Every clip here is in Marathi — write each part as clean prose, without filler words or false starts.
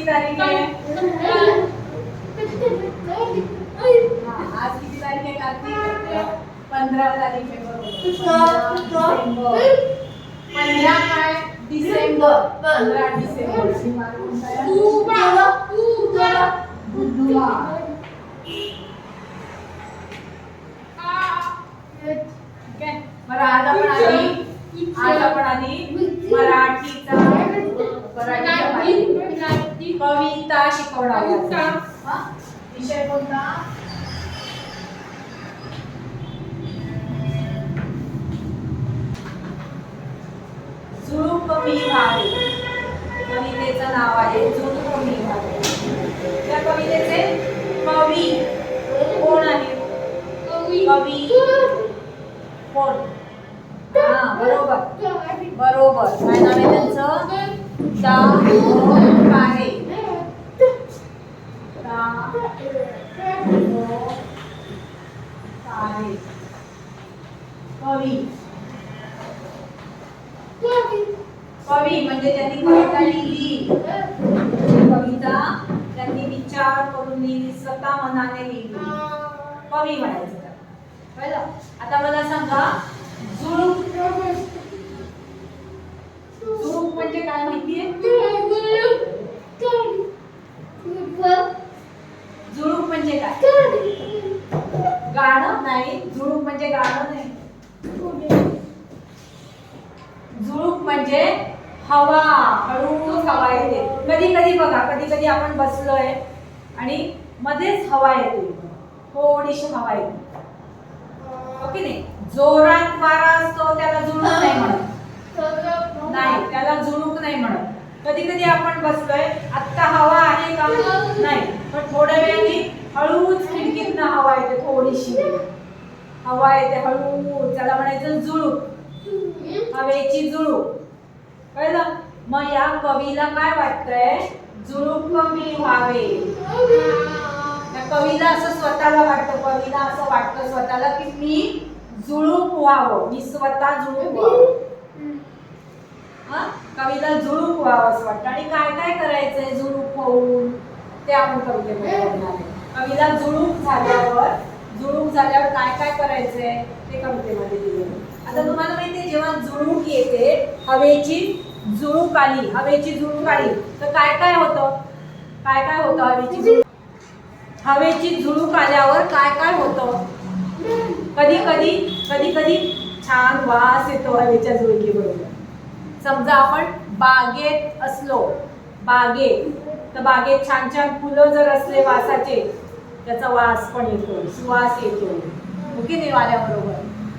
किती तारीख आहे? आज किती तारीख आहे कार्तिक? 15 तारीख आहे बरोबर. 15 काय? डिसेंबर. 15 डिसेंबर. बुधवार. बरं आज आपण आधी मराठीचा कविता शिकवणार आहोत. विषय कोणता? झुळूक मी व्हावे. कवितेचं नाव आहे झुळूक मी व्हावे. या कवितेचे कवी कोण आहे? कवी कोण? हा बरोबर बरोबर. काय नाव आहे त्यांचं? दामोदर कवी. कवी म्हणजे त्यांनी कविता लिहिली. कविता त्यांनी विचार करून लिहिली, स्वतः मनाने लिहिली. कवी म्हणायचं. कळलं? आता मला सांगा झुळूक. झुळूक म्हणजे काय माहितीये? झुळूक म्हणजे काय? गाणं नाही. झुळूक म्हणजे गाणं नाही. झुळूक म्हणजे हवा. हळूच हवा येते. कधी कधी बघा, कधी कधी आपण बसलोय आणि मध्येच हवा येते, थोडीशी हवा येते. ओके नाही? जोरात वारा असतो त्याला झुळूक नाही म्हणत. नाही, त्याला झुळूक नाही म्हणत. कधी कधी आपण बसलोय, आता हवा आहे का? नाही, पण थोड्या वेळाने हळूच खिडकीतनं हवा येते, थोडीशी हवा येते हळू, त्याला म्हणायचं झुळूक. हवेची झुळूक. कळलं? मग या कवीला काय वाटतंय? झुळूक मी व्हावे. त्या कवीला असं स्वतःला वाटतं, कवीला असं वाटतं स्वतःला की मी झुळूक व्हावं, मी स्वतः झुळूक व्हावं. कवीला झुळूक व्हावं असं वाटतं. आणि काय काय करायचंय झुळूक होऊन ते आपण कवितेमध्ये बघणार आहे. कवीला झुळूक झाल्यावर काय काय करायचंय ते कवितेमध्ये दिलेलं. आता तुम्हाला माहितीये जेव्हा झुळूक येते, हवेची झुळूक आली तर काय काय होतं? काय काय होतं? हवेची झुळूक आल्यावर काय काय होतं? कधी कधी छान वास येतो हवेच्या झुळुकीबरोबर. समजा आपण बागेत असलो, तर बागेत छान छान फुलं जर असले वासाचे, त्याचा वास पण येतो, सुवास येतो. ओके नाही? वाऱ्याबरोबर,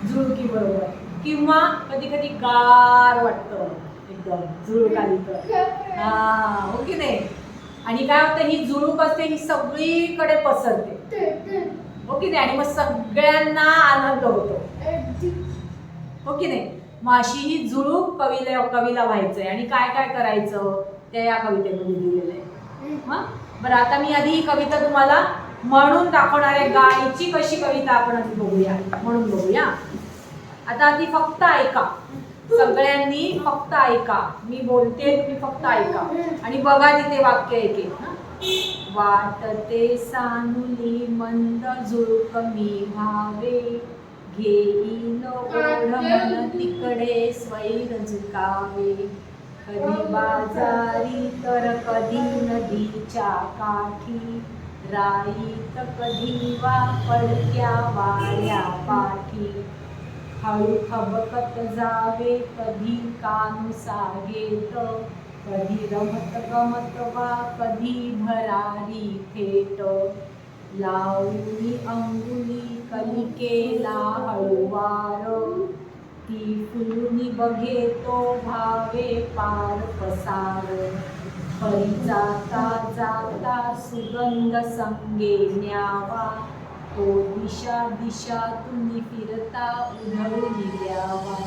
झुळुकी बरोबर. किंवा कधी कधी गार वाटतं एकदम झुळूक आली तर. ओके नाही? आणि काय होतं, ही झुळूक असते ही सगळीकडे पसरते. ओके नाही? आणि मग सगळ्यांना आनंद होतो. ओके नाही? मग अशी ही झुळूक कवीला व्हायचंय. आणि काय काय करायचं ते या कवितेमध्ये दिलेलं आहे. बरं, आता मी आधी ही कविता तुम्हाला म्हणून दाखवणार आहे. गायची कशी कविता आपण आधी बघूया, म्हणून बघूया. आता आधी फक्त ऐका, सगळ्यांनी फक्त ऐका. मी बोलते, तुम्ही फक्त ऐका आणि बघा तिथे वाक्य एक. वाटते सानुली मंद झुळूक मी व्हावे, घेईन ओढ मन तिकडे स्वैर झुकावे. कधी बाजारी तर कधी नदीच्या काठी, राईत कधी वा पडक्या वाऱ्या पाठी. हळू खबकत जावे कधी कानुसा घेत, कधी रमत गमत वा कधी भरारी थेट. लावली अंगुली कलिकेला हळूवार, ती फुलुनी बघे तो भावे पार पसार. परी जाता जाता सुगंध संगे न्यावा, तो दिशा दिशा तुम्ही फिरता उधळून द्यावा.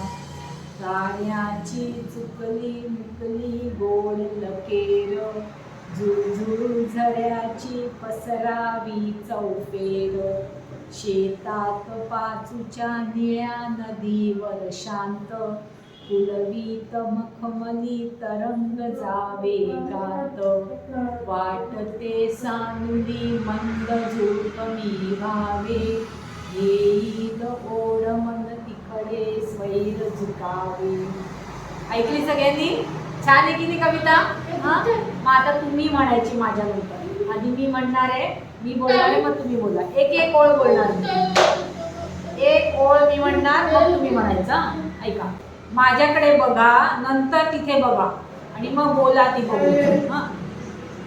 गाण्याची चुकली मुकली गोड लकेर, झुळझुळ झऱ्याची पसरावी चौफेर. शेतात पाचूच्या निळ्या नदीवर शांत, फुलवीत मखमली तरंग जावे गात वाटते सानुली मंद झुळकणी व्हावे येईल ओढ मन तिकडे स्वैर झुकावे. ऐकली सगळ्यांनी? छान आहे की नाही कविता? हा, मग आता तुम्ही म्हणायची माझ्यानंतर. आधी मी म्हणणार आहे, मी बोलणार आहे, मग तुम्ही बोला. एक एक ओळ बोलणार. एक ओळ मी म्हणणार, मग तुम्ही म्हणायचं. ऐका, माझ्याकडे बघा, नंतर तिथे बघा आणि मग बोला ती बघू. हा,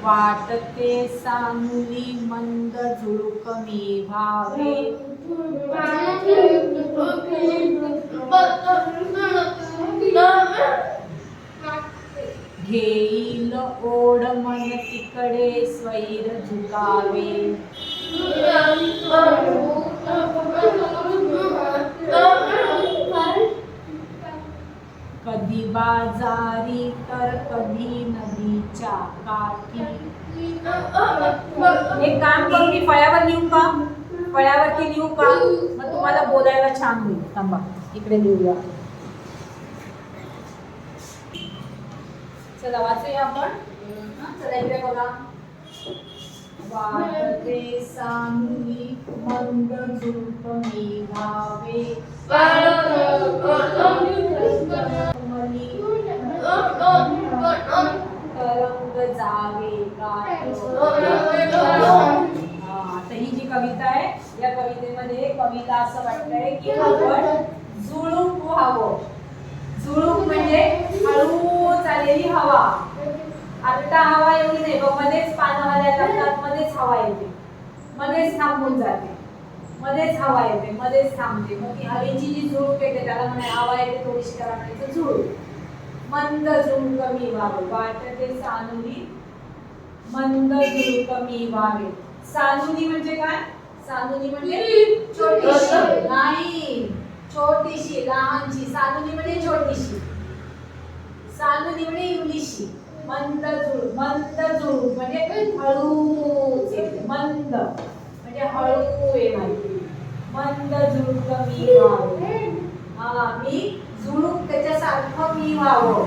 वाटते सानुली मंद झुळकणी व्हावे घेईल ओढ मन तिकडे स्वैर झुकावे. कधी बाजारी तर कधी नदीच्या काठी. एक काम करू, मी फळ्यावर लिहू का? फळ्यावरती लिहू का? मग तुम्हाला बोलायला छान होईल. थांबा, इकडे लिहूया. चला वाचूया आपण. चला इकडे बघा. वाटते सानुली मंद झुळकणी व्हावे तरंग जावे गात. आता ही जी कविता आहे, या कवितेमध्ये कविता असं वाटतंय की आपण झुळूक व्हावं. झुळूक म्हणजे हळू चाललेली हवा. आता हवा एवढी नाही, मध्येच पानं हलायला लागतात, मध्येच हवा येते, मध्येच थांबून जाते, मध्येच हवा येते, मध्येच थांबते. मग ती हवेची जी झुळूक येते त्याला म्हणे हवा येते थोडीशी, त्याला म्हणायचं झुळूक. मंद झुळकणी व्हावे वाटते सानुली मंद झुळकणी व्हावे. सानुली म्हणजे काय? सानुली म्हणजे छोटीशी. नाही, छोटीशी, लहानशी. सानुली म्हणजे छोटीशी. सानुली म्हणजे इंग्लिशशी. मंद झुळूक, मंद झुळूक म्हणजे हळूच येते. मंद म्हणजे हळू येणारी. मंद झुळकणी व्हावे. हा, मी झुळूक त्याच्यासारखं मी व्हावं.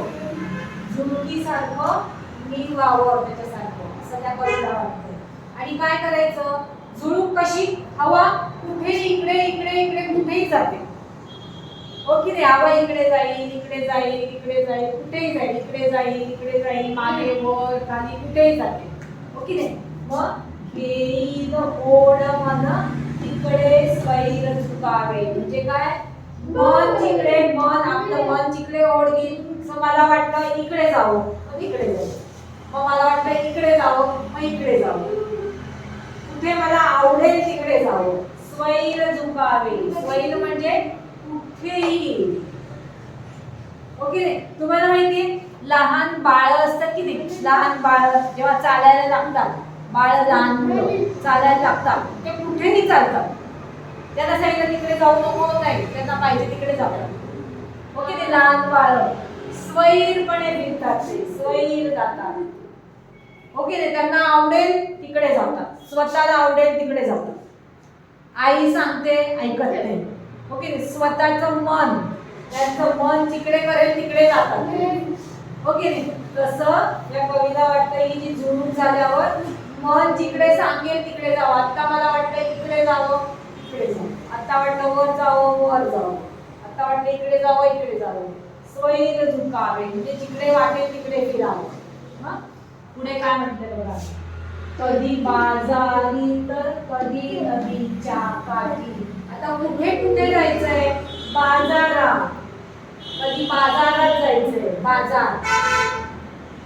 झुळुकीसारखं मी व्हावं त्याच्यासारखं, असं त्या कविता वाटतं. आणि काय करायचं? झुळूक कशी? हवा कुठे इकडे इकडे इकडे कुठेही जाते. हो की नाही? हवा इकडे जाईल, इकडे जाईल, इकडे जाईल, कुठेही जाईल, इकडे जाईल, इकडे जाईल, मागे वर खाली कुठेही जाते. हो की नाही? मग घेईल ओढ मन तिकडे स्वैर झुकावे म्हणजे काय? मन जिकडे, मन आपलं मन जिकडे ओढ घेईल. मला वाटतं इकडे जावं, मग इकडे जाऊ. मग मला वाटतं इकडे जावं, मग इकडे जाऊ. कुठे मला आवडेल तिकडे जावं. स्वैर झुकावे. स्वैर म्हणजे कुठेही. ओके, तुम्हाला माहितीये लहान बाळ असतात की नाही? लहान बाळ जेव्हा चालायला लागतात, बाळ लहान मुलं चालायला लागतात, ते कुठेही चालतात. त्यांना सांगितलं तिकडे जाऊ नको नाही, त्यांना पाहिजे तिकडे जातात. ओके, ते लहान बाळ स्वैरपणे फिरतात, ते स्वैर जातात. ओके, त्यांना आवडेल तिकडे जातात, स्वतःला आवडेल तिकडे जातात. आई सांगते ऐकत नाही. ओके, स्वतःचं मन, त्यांचं मन जिकडे करेल तिकडे जातात. ओके, तसं या कविता वाटतं ही जी जुळून झाल्यावर मन जिकडे सांगेल तिकडे जावं. आता मला वाटतं इकडे जावं, इकडे जावं. आता वाटतं वर जावं, वर जावं. आता वाटतं इकडे जावं, इकडे जावं. स्वैर झुकावे म्हणजे जिकडे वाटेल तिकडे फिरावं. हा, पुढे काय म्हणते बघा. कधी बाजारी तर कधी नदीच्या काठी. आता कुठे कुठे जायचंय? बाजारात. कधी बाजारात जायचंय, बाजार,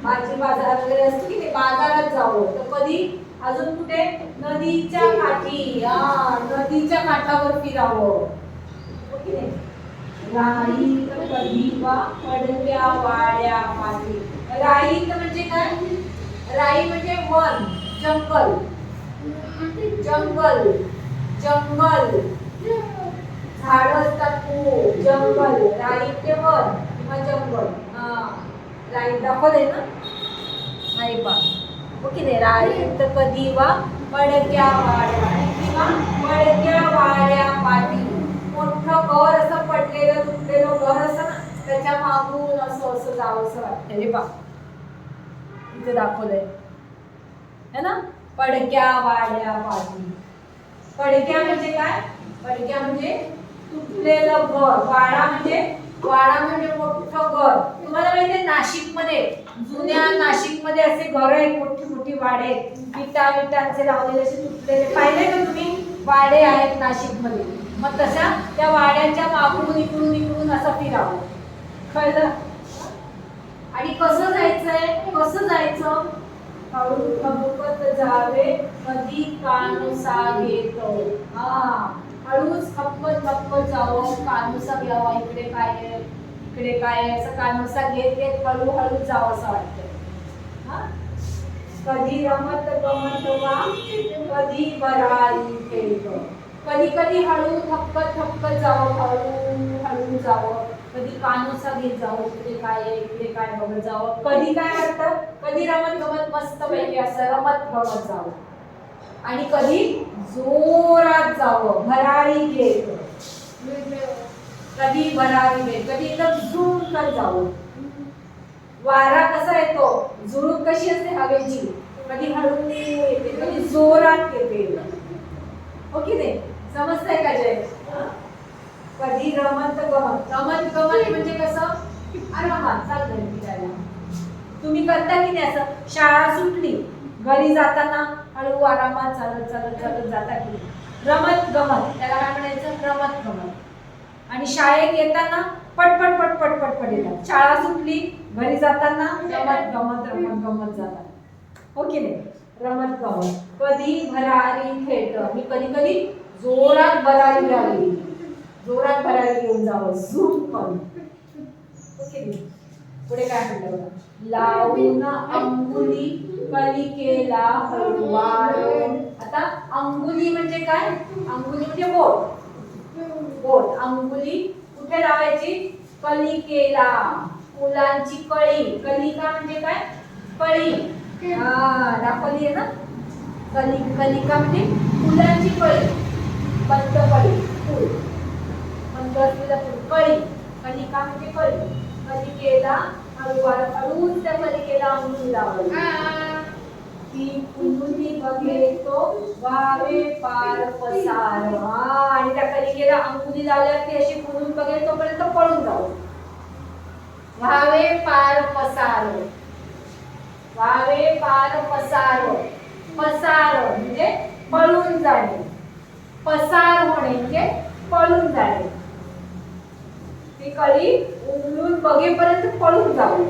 भाजी बाजार वगैरे असते की ते बाजारात जावं. तर कधी अजून कुठे? नदीच्या काठी. हा, नदीच्या काठावर फिरावं. ओके, राईत कधी वा पडत्या वाड्या पाठी. राईत म्हणजे काय? राई म्हणजे वन, जंगल, जंगल, जंगल, झाड असतात खूप, जंगल. राईत वन किंवा जंगल. हा, राईत दाखवले ना? नाही पा. ओके, नाही, राईत कधी वा पडक्या वाड्या किंवा पडक्या वाड्या पाठी. मोठं घर असं पडलेलं तुटलेलं घर असं ना, त्याच्या मागून असं असं जावंसं वाटतं. हे पहा इथे दाखवलंय है ना. पडक्या वाड्या पाठी. पडक्या म्हणजे काय? पडक्या म्हणजे तुटलेलं घर. वाडा म्हणजे मोठं घर. तुम्हाला माहितीये नाशिकमध्ये, जुन्या नाशिकमध्ये असे घर आहेत, मोठी मोठी वाडे आहेत, विटांचे लावलेले असे तुटलेले. पाहिले का तुम्ही? वाडे आहेत नाशिकमध्ये. मग तशा त्या वाड्यांच्या मागून इकडून असं फिरावं. कळलं? आणि कसं जायचं? हळू खपत जावे कधी कानुसा घेतो. हळूच खपत जावं, कानुसा घ्यावा. इकडे काय आहे असं कानुसा घेत हळूहळू जावं असं वाटतं. कधी रमत गमत वा कधी बराई खेळतो. कधी हळू थपकत जावं, हळू जावं. कधी कानुसा घेत जावं, इकडे काय बघत जावं. कधी काय वाटतं? कधी रमत गमत मस्त पैकी असं रमत गमत जावं. आणि कधी जोरात जावं, भरारी घेत. कधी भरारी घेत, कधी एकदम झुळकत जावं. वारा कसा येतो? झुळूक कशी असते हवेची? कधी हळू येते, कधी जोरात येते. हो की नाही? समजतंय का जय? कधी रमत गमत म्हणजे कसं? आरामात चाललंय फिरायला. तुम्ही करता की नाही असं? शाळा सुटली, घरी जाताना हळू आरामात चालत जाता की. रमत गमत, त्याला काय म्हणायचं? रमत गमत. आणि शाळेत येताना पटपट येतात. शाळा सुटली, घरी जाताना रमत गमत जातात. हो की नाही? रमत गमत. कधी भरारी खेळत, मी कधी जोरात भरारी घेऊन जावं, झूम पण. ओके. पुढे काय म्हणलं? लावून अंगुली कलिकेला हळूवार. आता अंगुली म्हणजे काय? अंगुली म्हणजे बोट. अंगुली कुठे लावायची? कलिकेला, फुलांची कळी. कलिका म्हणजे काय? कळी. दाखवली आहे ना. कलिका म्हणजे फुलांची कळी. बंद कळी, फुल. बंद असलेलं फुल, कळी. कलिका म्हणजे कळी. कलिकेला हळूच त्या कलिकेला अंगुली लावायची. ती कुंडली बघेतो वावे पार पसार. आणि त्या कलिकेला अंगुली लावल्यावर ती अशी कुंडून बघेल तोपर्यंत पळून जाऊ. वावे पार पसार. पसार म्हणजे पळून जाणे. पसार होणे म्हणजे पळून जाणे. ती कळी उमलून बघेपर्यंत पळून जाऊ.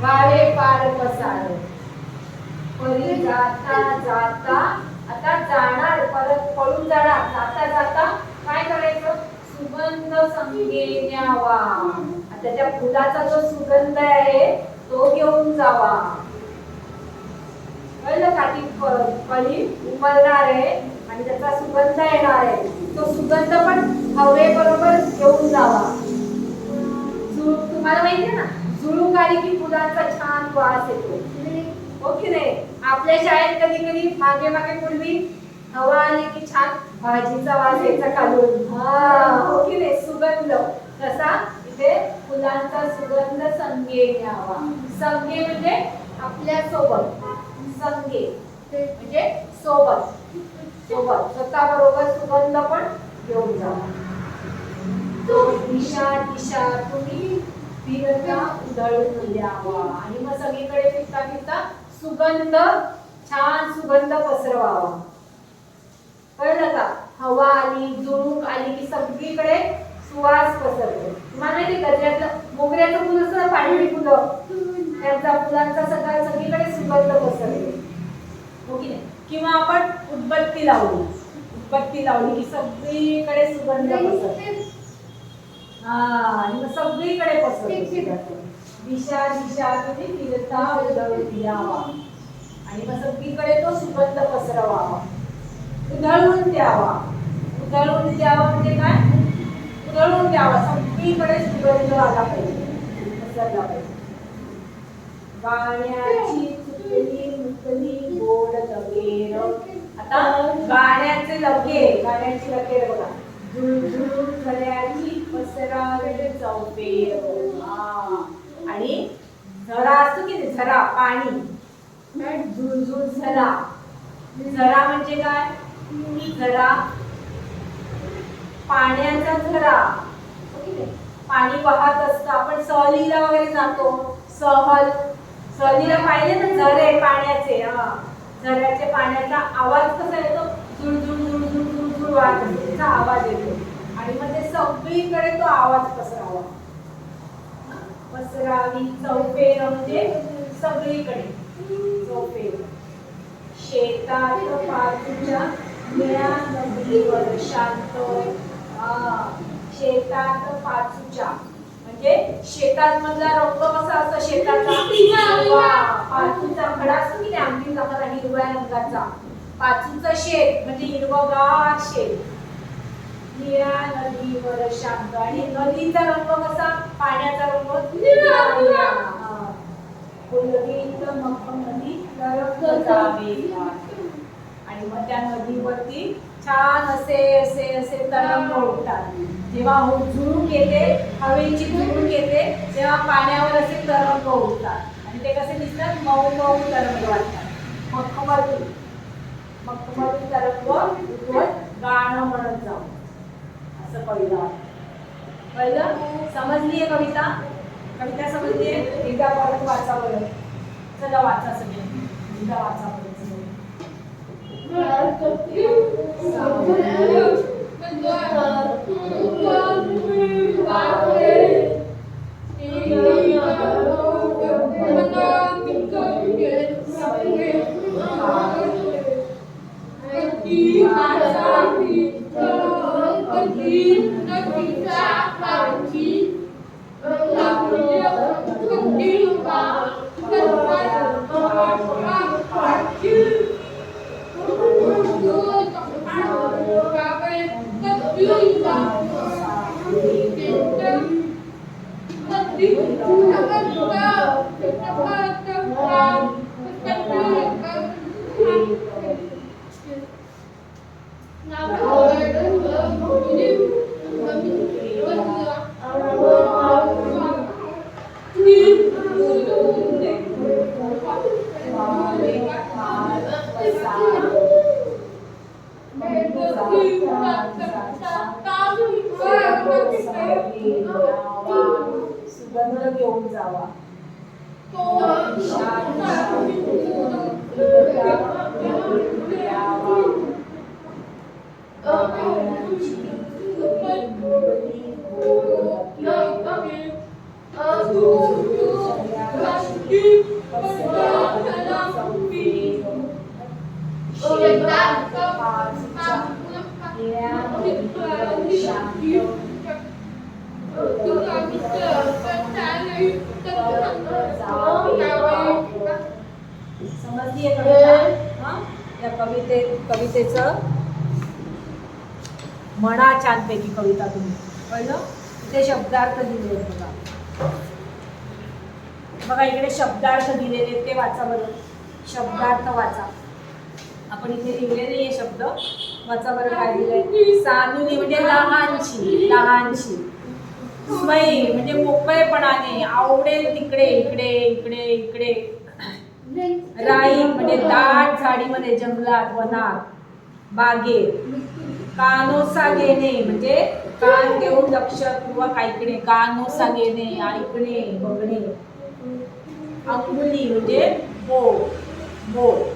वावे पार पसार. परी जाता आता जाणार, परत पळून जाणार. जाता काय करायचं? सुगंध संगे न्यावा. त्याच्या फुलाचा जो सुगंध आहे तो घेऊन जावा. कळलं का? ती कळी उमलणार आहे आणि त्याचा सुगंध येणार आहे. तो सुगंध पण हवेबरोबर घेऊन जावा. तुम्हाला माहितीये ना, झुळूक आली की फुलांचा छान वास येतो. हो की नाही? आपल्या शाळेत कधी मागे पूर्वी हवा आली की छान भाजीचा वास यायचा खालून. हो की नाही? सुगंध कसा? इथे फुलांचा सुगंध संगे न्यावा. संगे म्हणजे आपल्या सोबत. संगे म्हणजे सोबत. स्वतः बरोबर सुगंध पण घेऊन जावा. दिशा तुम्ही फिरता उधळून द्यावा. आणि मग सगळीकडे फिरता सुगंध, छान सुगंध पसरवावा. कळलं का? हवा आली, झुळूक आली की सगळीकडे सुवास पसरतो. तुम्हाला माहिती गजऱ्यातलं मोगऱ्याचं फुल असतं, पांढरी फुलं, त्यांचा फुलांचा सगळीकडे सुगंध पसरतो. हो की नाही? किंवा आपण उदबत्ती लावली की सगळीकडे सुगंध पसरतो. आणि मग सगळीकडे पसरतो. दिशा तुम्ही फिरता उधळून द्यावा. आणि मग सगळीकडे तो सुगंध पसरवावा. उधळून द्यावा म्हणजे काय? उधळून द्यावा. सगळीकडे सुगंध आला पाहिजे, पसरला पाहिजे. गाण्याची चुकली गोड लकेर. आता गाण्याची लकेर बघा. झुळझुळ खऱ्याची पसरावे चौफेर. आणि झरा असतो की नाही, झरा पाणी, झुळझुळ झरा. झरा म्हणजे काय? झरा पाण्याचा झरा. पाणी वाहत असतं. आपण सहलीला वगैरे जातो, सहलीला पाहिले ना झरे पाण्याचे. झऱ्याचे पाण्याचा आवाज कसा येतो? झुळझुळ झुळझुळ झुळझुळ वाहत असतो, त्याचा आवाज येतो. आणि मग ते सगळीकडे तो आवाज पसरावा. पसरावी चौफेर म्हणजे सगळीकडे. चौफेर. शेतात पाचूच्या निळ्या नदीवर शांत. शेतात पाचूच्या म्हणजे शेतात मधला रंग कसा असतो शेताचा? पाचूचा खडा असतो की नाही, आमटीचा खडा हिरव्या रंगाचा. पाचूचं शेत म्हणजे हिरवगार शेत. निळ्या नदीवर शांत. आणि नदीचा रंग कसा? पाण्याचा रंग निळा. फुलगीत मखमली तरंग जावे. आणि मग त्या नदीवरती छान असे असे असे तरंग उठतात. जेव्हा झुळूक येते, हवेची झुळूक येते, तेव्हा पाण्यावर असे तरंग उठतात. आणि ते कसे दिसतात? मऊ मऊ तरंग वाटतात. मखमली मखमली तरंग उठवत गाणं म्हणत जाऊ, असं कविता. कळलं? समजलीये कविता? कविता समजलीये? एकदा परत वाचा बरं. चला वाचा सगळे. एकदा वाचा बरं. सुगंध घेऊन जावा. समजलीये कविता? या कवितेचं म्हणा छानपैकी कविता तुम्ही. कळलं? इथे शब्दार्थ दिले बघा. बघा इकडे शब्दार्थ दिलेले, ते वाचा बरं. शब्दार्थ वाचा. आपण इथे लिहिले नाहीये शब्द. वाचा बरं काय दिलंय. सानुनी म्हणजे लहानशी. लहानशी. स्वैर म्हणजे मोकळेपणाने, आवडेल तिकडे, इकडे इकडे इकडे. राई म्हणजे दाट झाडीमध्ये, जंगलात, वनात, बागेत. कानोसा घेणे म्हणजे कान देऊन लक्ष किंवा ऐकणे. कानोसा घेणे, ऐकणे, बघणे. अंगुली म्हणजे बोट.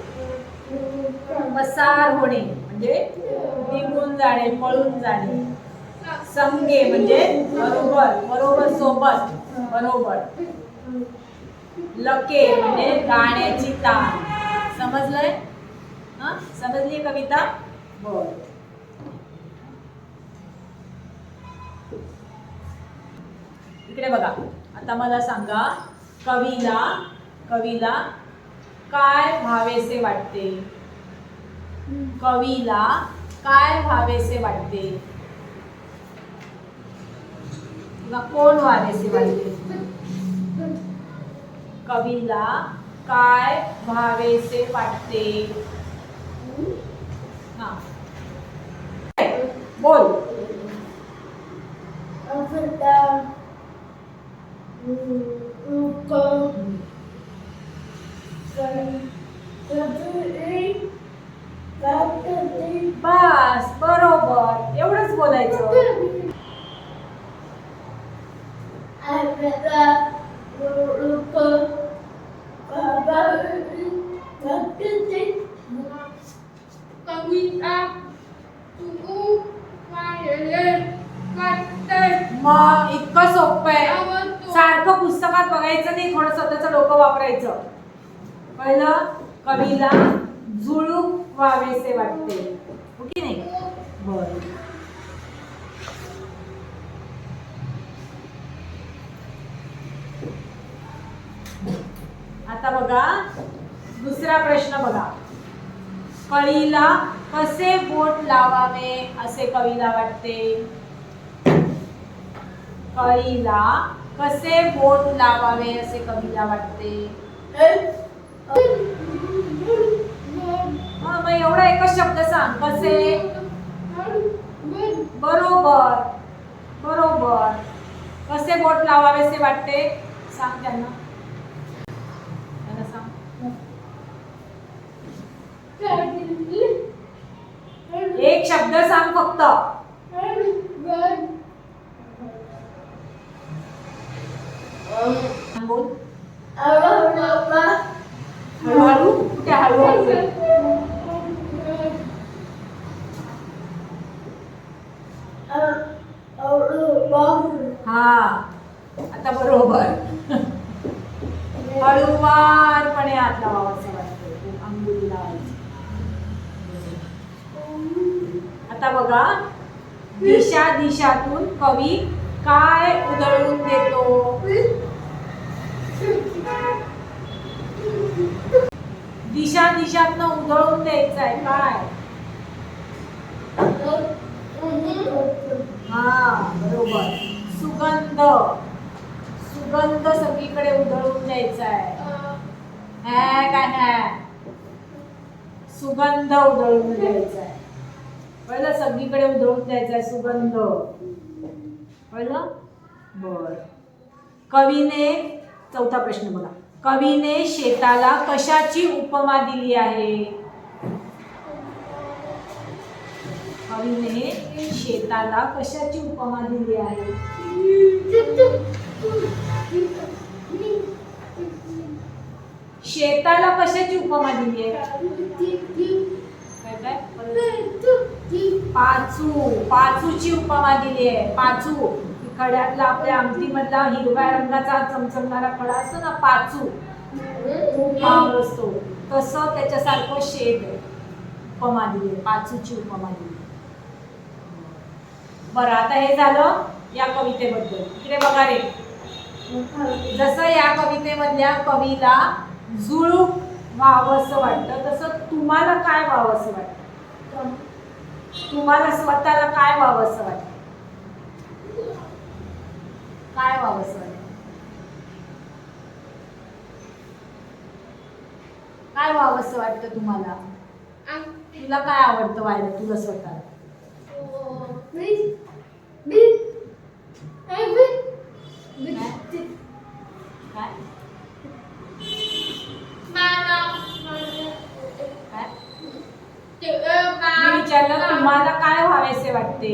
पसार होणे म्हणजे निघून जाणे, पळून जाणे. संगे म्हणजे बरोबर, सोबत, बरोबर. लके म्हणजे गाण्याची तान. समजलंय? समजली कविता? बर. इकडे बघा. आता मला सांगा, कवीला काय भावेसे वाटते? कवीला काय भावेसे वाटते? किंवा कोण व्हावेसे वाटते? कवीला काय व्हावेसे वाटते? बोल. बस बरोबर, एवढंच बोलायचं. मग इतकं सोपं आहे. सारखं पुस्तकात बघायचं नाही, थोडं स्वतःचं डोकं वापरायचं. पहिलं, कवीला झुळूक व्हावेसे वाटते, हो की नाही? बरं. आता बघा दुसरा प्रश्न बघा. कळीला कसे बोट लावावे असे कवीला वाटते? कळीला कसे बोट लावावे असे कवीला वाटते? मग एवढा एकच शब्द सांग. कसे? बरोबर बरोबर. कसे बोट लावावे असे वाटते? सांग त्यांना सांग. एक शब्द सांग फक्त. बोल. हळूहळू. कुठे हळूहळू? हा, आता बरोबर. हळूवारपणे हात लावावा असं वाटतं. अंगुली लावायची. आता बघा, दिशा दिशातून कवी काय उधळून देतो? दिशा दिशातनं उधळून द्यायचं आहे काय? हा बरोबर. सुगंध. सुगंध सगळीकडे उधळून द्यायचा आहे. काय है? सुगंध उधळून द्यायचा आहे. पहिलं सगळीकडे उधळून द्यायचा आहे सुगंध. पहिलं. बर. कवीने, चौथा प्रश्न बघा. कवीने शेताला कशाची उपमा दिली आहे? कवीने शेताला कशाची उपमा दिली आहे? शेताला कशाची उपमा दिली आहे? काय? पाचू. पाचूची उपमा दिली आहे. पाचू खड्यातला आपल्या आमटीमधला हिरव्या रंगाचा चमचमणारा खडा असतो ना, पाचू. असतो तसं त्याच्यासारखं शेत आहे. उपमा दिली आहे, पाचूची उपमा दिली. बरं, आता हे झालं या कवितेबद्दल. इकडे बघा रे. जसं या कवितेमधल्या कवीला झुळूक व्हावंसं वाटतं, तसं तुम्हाला काय व्हावंसं वाटतं? तुम्हाला स्वतःला काय व्हावंसं वाटतं? काय व्हावंसं वाटतं? काय व्हावंसं वाटतं तुम्हाला? तुला काय आवडतं व्हायला तुला स्वतःला? मी विचारलं तुम्हाला काय व्हावेसे वाटते?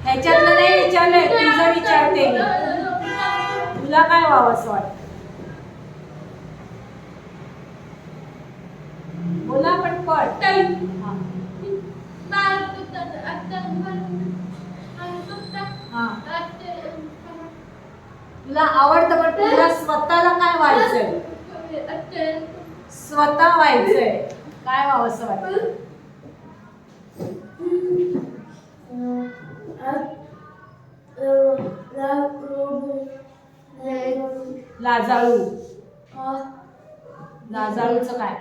ह्याच्यातलं नाही विचारलंय, तुझं विचारते मी. तुला काय व्हावंसं वाटतं? बोला पटपट. तुला आवडतं, पण तुला स्वतःला काय व्हायचंय? स्वतः व्हायचंय. काय व्हावंसं वाटतं? लाजाळू. लाजाळूचं काय?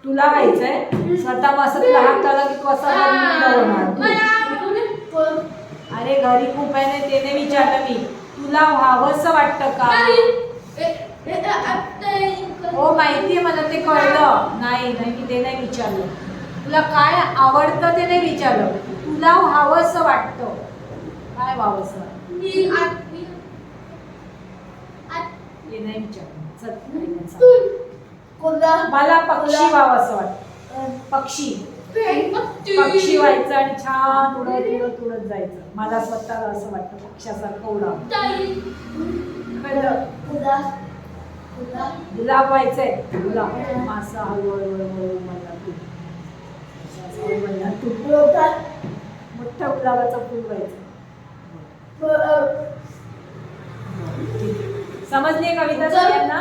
तुला व्हायचंय स्वतः. असं तुला हात आला की तू असं होणार. अरे घरी खूप आहे ना, ते नाही विचारलं मी. तुला व्हावंसं वाटतं का? हो माहितीये मला, ते कळलं. नाही मी ते नाही विचारलं. तुला काय आवडतं ते नाही विचारलं. तुला व्हावंसं वाटतं. काय व्हावंसं वाटतं? ते नाही विचारलं. चल आईला सांग. मला पक्षी व्हावं असं वाटतं. पक्षी पक्षी व्हायचं आणि छान उडत उडत उडत जायचं. मला स्वतःला असं वाटतं पक्षासारखं उडावं. कळलं? गुलाब व्हायचंय. गुलाब मासा हळूहळू मला तू मोठ्या गुलाबाचं फुल व्हायचं. समजली आहे कविता सगळ्यांना?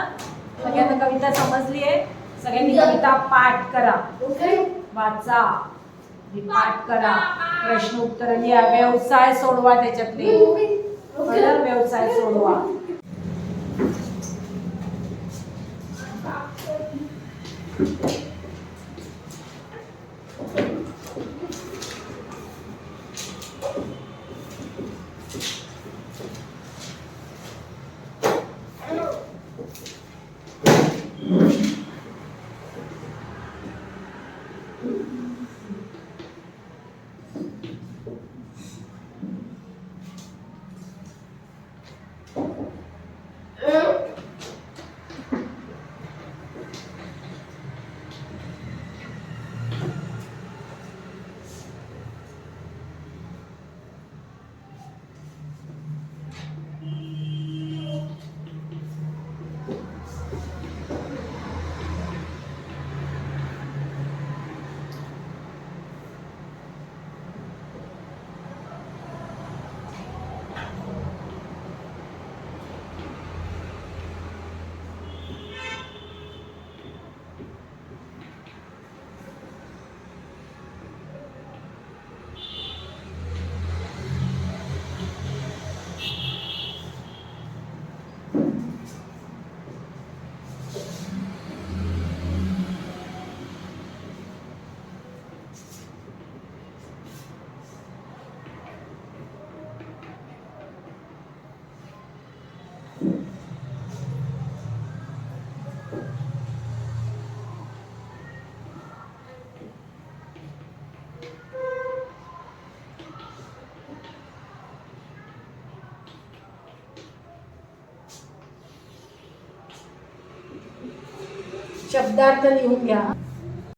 सगळ्यांना कविता समजली आहे? सगळ्यांनी कविता पाठ करा, वाचा, पाठ करा, प्रश्न उत्तर लिहा, व्यवसाय सोडवा त्याच्यातले. व्यवसाय सोडवा. शब्दार्थ लिहून घ्या.